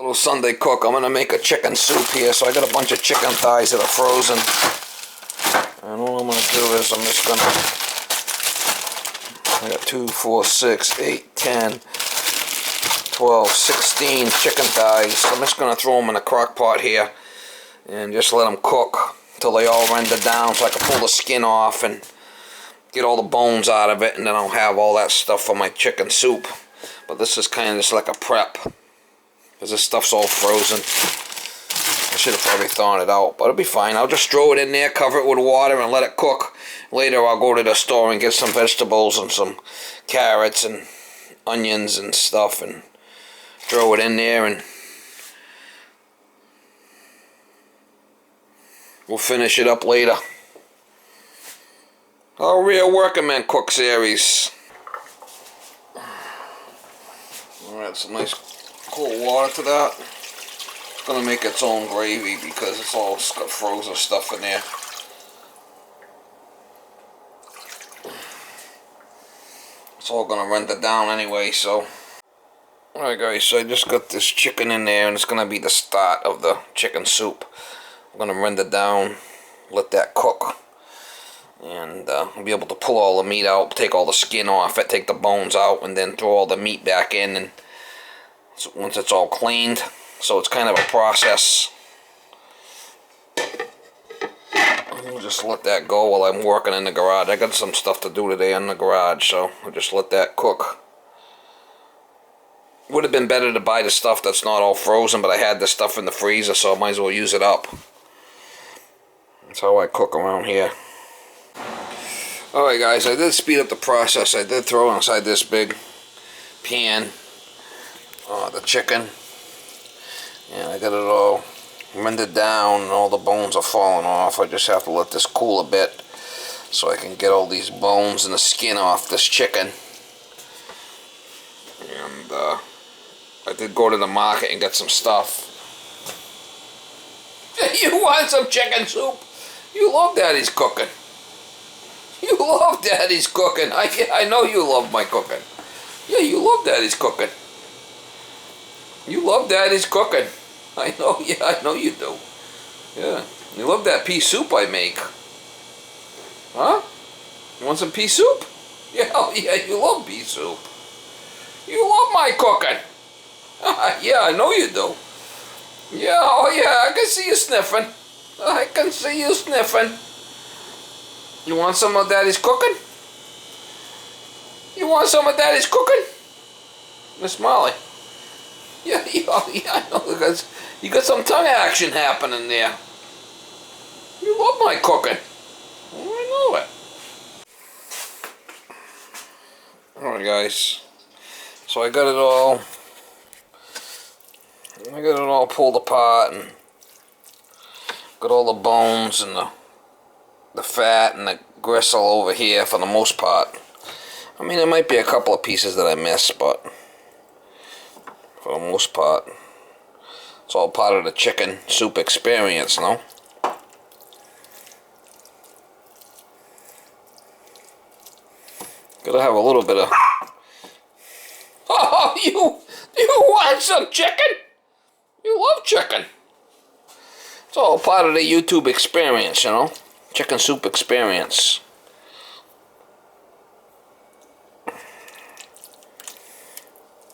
little Sunday cook. I'm gonna make a chicken soup here. So I got a bunch of chicken thighs that are frozen. And all I'm gonna do is I got 2, 4, 6, 8, 10, 12, 16 chicken thighs. I'm just gonna throw them in a crock pot here and just let them cook until they all render down so I can pull the skin off and get all the bones out of it, and then I'll have all that stuff for my chicken soup. But this is kind of just like a prep because this stuff's all frozen. I should have probably thawed it out, but it'll be fine. I'll just throw it in there, cover it with water, and let it cook. Later I'll go to the store and get some vegetables and some carrots and onions and stuff and throw it in there, and we'll finish it up later. Our Real Working Man Cook series. Alright, some nice cold water to that. It's going to make its own gravy because it's all got frozen stuff in there. It's all going to render down anyway, so. Alright guys, so I just got this chicken in there and it's going to be the start of the chicken soup. I'm going to render down, let that cook. And I'll be able to pull all the meat out, take all the skin off it, take the bones out, and then throw all the meat back in. And so once it's all cleaned, so it's kind of a process. We'll just let that go while I'm working in the garage. I got some stuff to do today in the garage, so I'll just let that cook. Would have been better to buy the stuff that's not all frozen, but I had the stuff in the freezer, so I might as well use it up. That's how I cook around here. Alright guys, I did speed up the process. I did throw inside this big pan the chicken, and I got it all rendered down and all the bones are falling off. I just have to let this cool a bit so I can get all these bones and the skin off this chicken. And I did go to the market and get some stuff. You want some chicken soup? You love Daddy's cooking. You love Daddy's cooking. I know you love my cooking. Yeah, you love Daddy's cooking. You love Daddy's cooking. I know, yeah, I know you do. Yeah, you love that pea soup I make. Huh? You want some pea soup? Yeah, yeah, you love pea soup. You love my cooking. Yeah, I know you do. Yeah, oh yeah, I can see you sniffing. I can see you sniffing. You want some of Daddy's cooking? You want some of Daddy's cooking? Miss Molly. Yeah, I know, because you got some tongue action happening there. You love my cooking. I know it. Alright guys. So I got it all pulled apart and got all the bones and the fat and the gristle over here for the most part. I mean, there might be a couple of pieces that I missed, but for the most part, it's all part of the chicken soup experience, no? Gotta have a little bit of... Oh, you want some chicken? You love chicken. It's all part of the YouTube experience, you know? Chicken soup experience.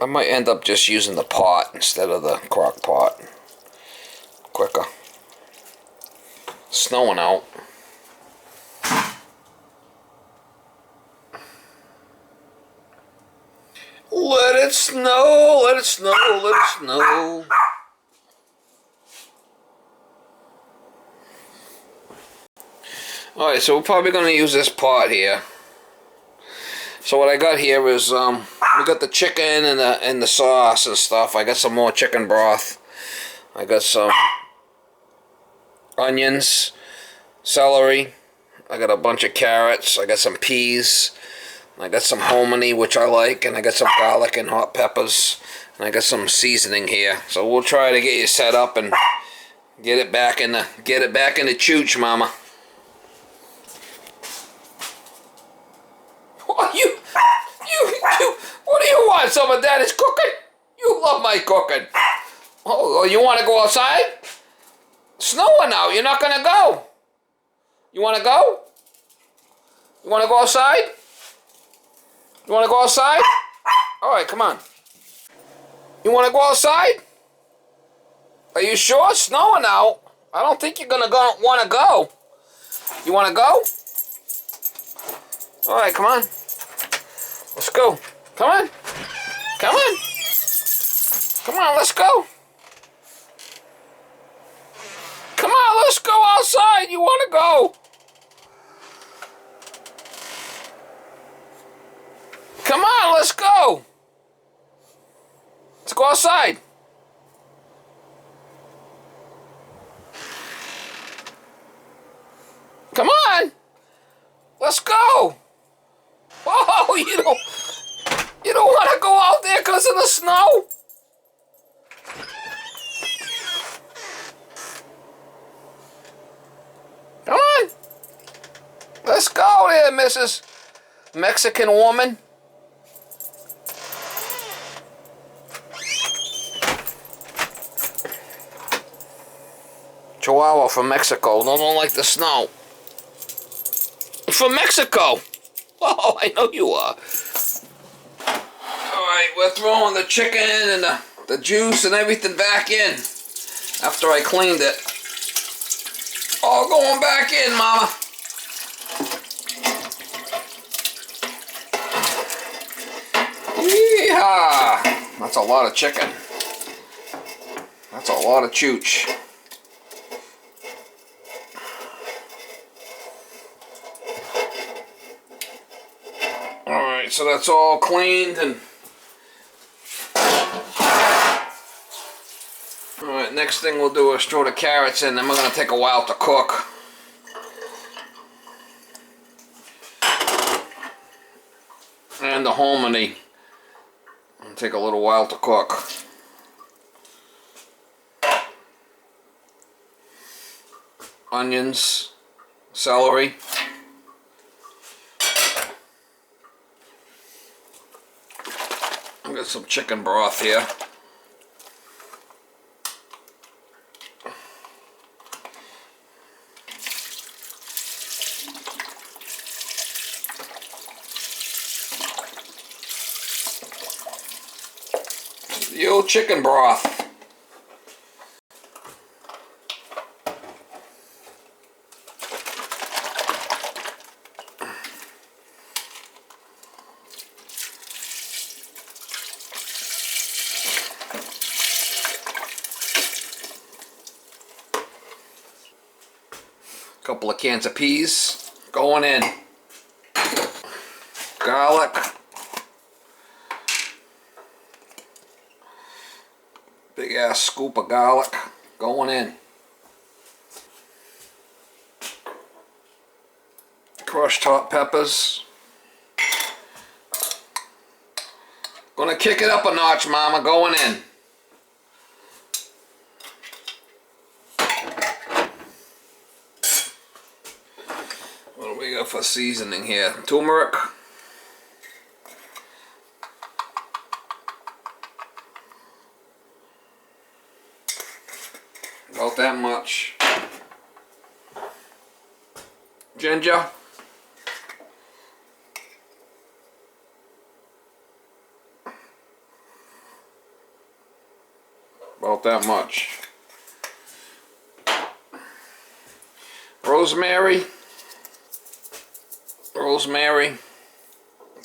I might end up just using the pot instead of the crock pot. Quicker. Snowing out. Let it snow, let it snow, let it snow. Alright, so we're probably going to use this pot here. So what I got here is, we got the chicken and the sauce and stuff. I got some more chicken broth. I got some onions, celery. I got a bunch of carrots. I got some peas. I got some hominy, which I like, and I got some garlic and hot peppers. And I got some seasoning here. So we'll try to get you set up and get it back in the chooch, mama. What do you want? Some of Daddy's cooking? You love my cooking. Oh, you want to go outside? Snowing now. You're not gonna go. You want to go? You want to go outside? You want to go outside? All right, come on. You want to go outside? Are you sure? It's snowing out. I don't think you're gonna want to go. You want to go? All right, come on. Let's go. Come on. Come on. Come on, let's go. Come on, let's go outside. You want to go? Come on, let's go. Let's go outside. Come on. Let's go. Oh, you don't want to go out there because of the snow? Come on. Let's go there, Mrs. Mexican woman. Chihuahua from Mexico. Don't like the snow. From Mexico. Oh, I know you are. Alright, we're throwing the chicken and the juice and everything back in after I cleaned it. All going back in, Mama. Yeehaw! That's a lot of chicken. That's a lot of chooch. Alright, so that's all cleaned and alright, next thing we'll do is throw the carrots in, then we're going to take a while to cook. And the hominy. It'll take a little while to cook. Onions, celery. I've got some chicken broth here. The old chicken broth. Couple of cans of peas going in. Garlic. Big ass scoop of garlic going in. Crushed hot peppers. Gonna kick it up a notch, Mama, going in. What do we got for seasoning here? Turmeric. About that much. Ginger. About that much. Rosemary. Rosemary.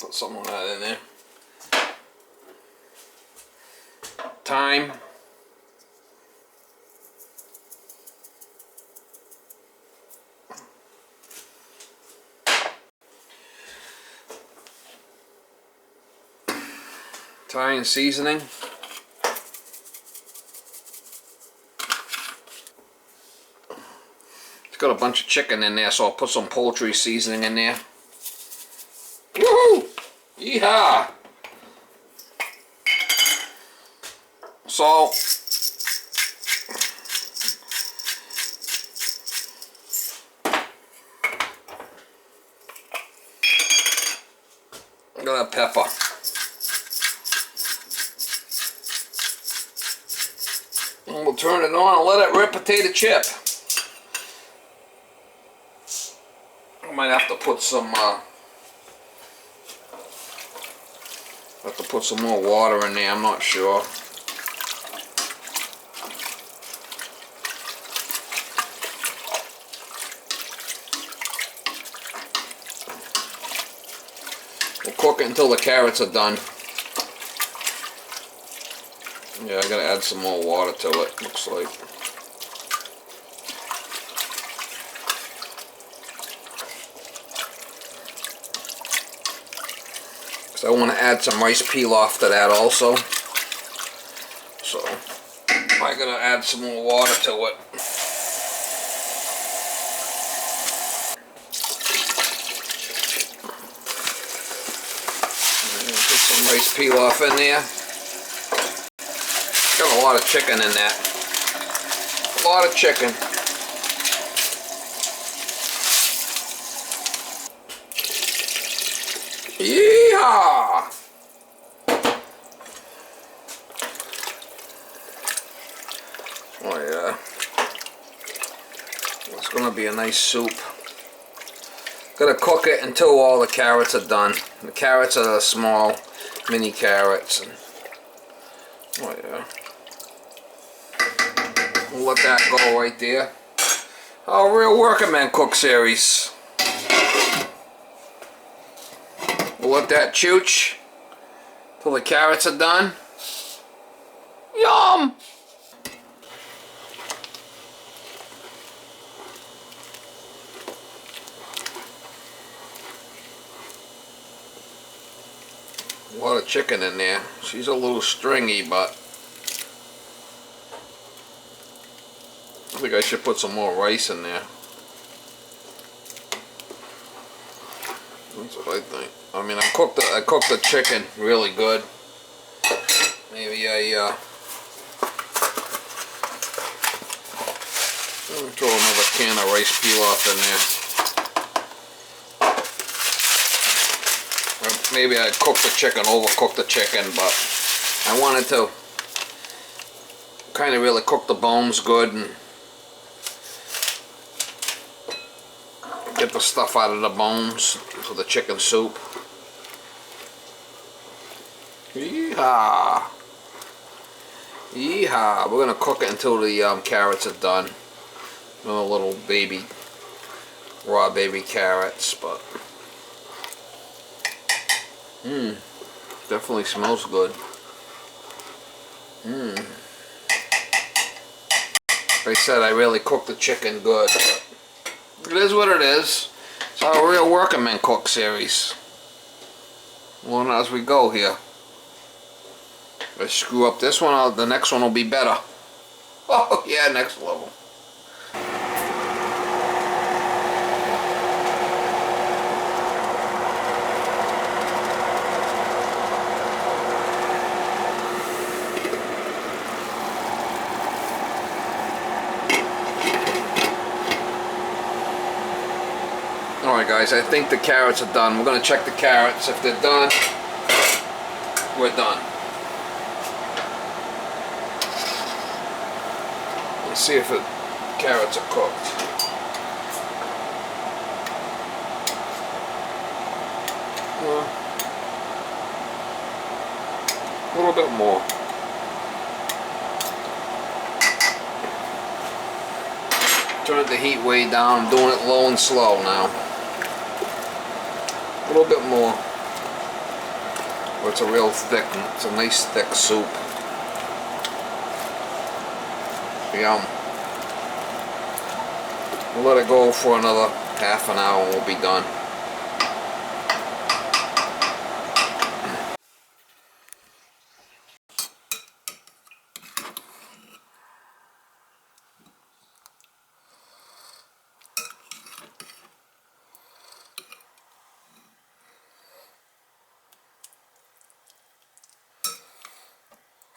Put some of that in there. Thyme. Italian seasoning. It's got a bunch of chicken in there, so I'll put some poultry seasoning in there. Woohoo! Yeehaw! Salt. Look at that pepper. And we'll turn it on and let it rip potato chip. I might have to put some more water in there, I'm not sure. We'll cook it until the carrots are done. Yeah, I gotta add some more water to it, looks like. Because I want to add some rice pilaf to that also. So, I gotta add some more water to it. Put some rice pilaf in there. Got a lot of chicken in that. A lot of chicken. Yeehaw! Oh yeah. It's gonna be a nice soup. Gonna cook it until all the carrots are done. The carrots are the small mini carrots. And, oh yeah. We'll let that go right there. Our Real Working Man Cook series. We'll let that chooch till the carrots are done. Yum! A lot of chicken in there. She's a little stringy, but I think I should put some more rice in there. That's what I think. I mean, I cooked the chicken really good. Maybe I'll throw another can of rice pilaf in there. Or maybe I cooked the chicken, overcooked the chicken, but I wanted to kind of really cook the bones good and get the stuff out of the bones for the chicken soup. Yeehaw! Yeehaw! We're gonna cook it until the carrots are done. Little baby, raw baby carrots, but definitely smells good. Like I said, I really cooked the chicken good. It is what it is. It's our Real Working Man Cook series. Learn as we go here. If I screw up this one, the next one will be better. Oh yeah, next level. Alright guys, I think the carrots are done. We're going to check the carrots. If they're done, we're done. Let's see if the carrots are cooked. A little bit more. Turn the heat way down. I'm doing it low and slow now. A little bit more. Or it's a real thick, it's a nice thick soup. Yum. We'll let it go for another half an hour and we'll be done.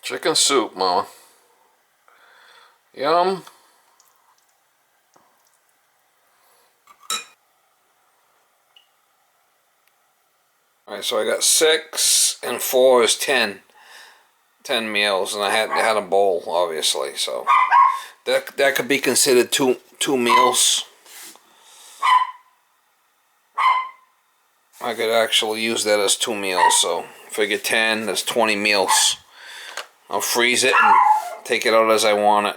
Chicken soup, Mama. Yum. Alright, so I got 6 and 4 is 10. 10 meals, and I had a bowl, obviously, so that could be considered two meals. I could actually use that as 2 meals, so figure 10, that's 20 meals. I'll freeze it and take it out as I want it.